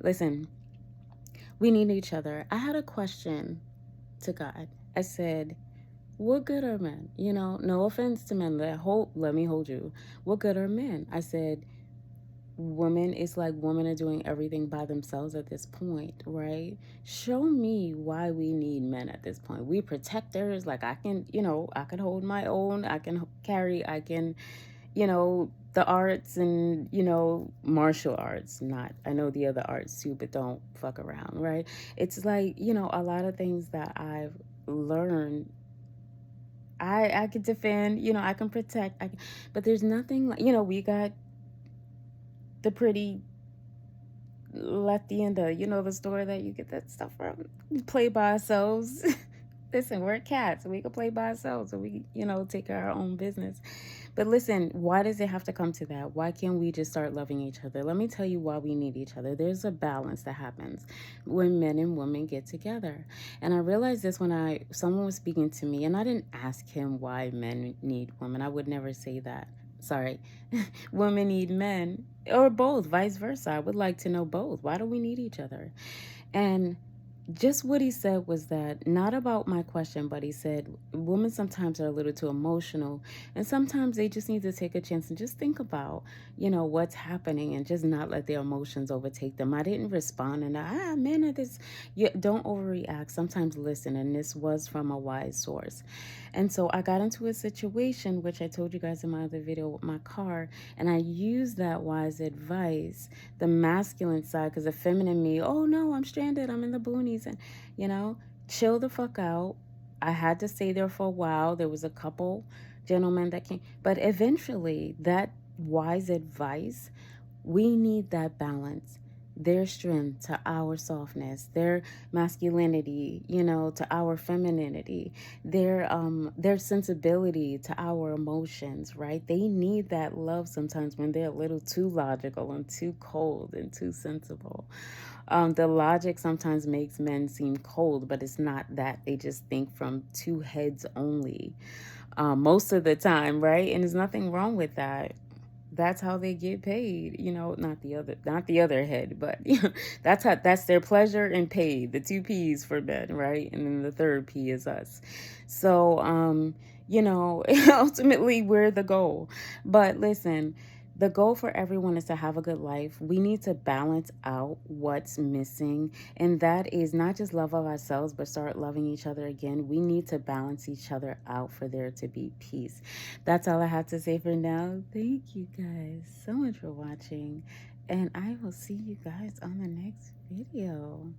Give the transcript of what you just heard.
Listen, we need each other. I had a question to God. I said, what good are men? You know, no offense to men. Let me hold you. What good are men? I said, women, it's like women are doing everything by themselves at this point, right? Show me why we need men at this point. We protectors, like I can, I can hold my own, I can carry, I can, the arts and, martial arts, not, I know the other arts too, but don't fuck around, right? It's like, a lot of things that I've learned I can defend, I can protect, but there's nothing like, we got the pretty Latienda, the store that you get that stuff from. We play by ourselves. Listen, we're cats. We can play by ourselves, so we, take care of our own business. But listen, why does it have to come to that? Why can't we just start loving each other? Let me tell you why we need each other. There's a balance that happens when men and women get together. And I realized this when someone was speaking to me, and I didn't ask him why men need women. I would never say that. Sorry. Women need men, or both, vice versa. I would like to know both. Why do we need each other? And just what he said was that, not about my question, but he said women sometimes are a little too emotional, and sometimes they just need to take a chance and just think about, what's happening, and just not let their emotions overtake them. I didn't respond, and men are this. You don't overreact. Sometimes listen, and this was from a wise source. And so I got into a situation, which I told you guys in my other video, with my car, and I used that wise advice, the masculine side, because the feminine me, oh no, I'm stranded, I'm in the boonies, and chill the fuck out. I had to stay there for a while. There was a couple gentlemen that came, but eventually that wise advice, we need that balance. Their strength to our softness, their masculinity, to our femininity, their sensibility to our emotions, right? They need that love sometimes when they're a little too logical and too cold and too sensible. The logic sometimes makes men seem cold, but it's not that. They just think from two heads only, most of the time, right? And there's nothing wrong with that. That's how they get paid, not the other head, but that's their pleasure and paid, the two P's for men, right? And then the third P is us. So ultimately we're the goal. But listen, the goal for everyone is to have a good life. We need to balance out what's missing, and that is not just love of ourselves, but start loving each other again. We need to balance each other out for there to be peace. That's all I have to say for now. Thank you guys so much for watching, and I will see you guys on the next video.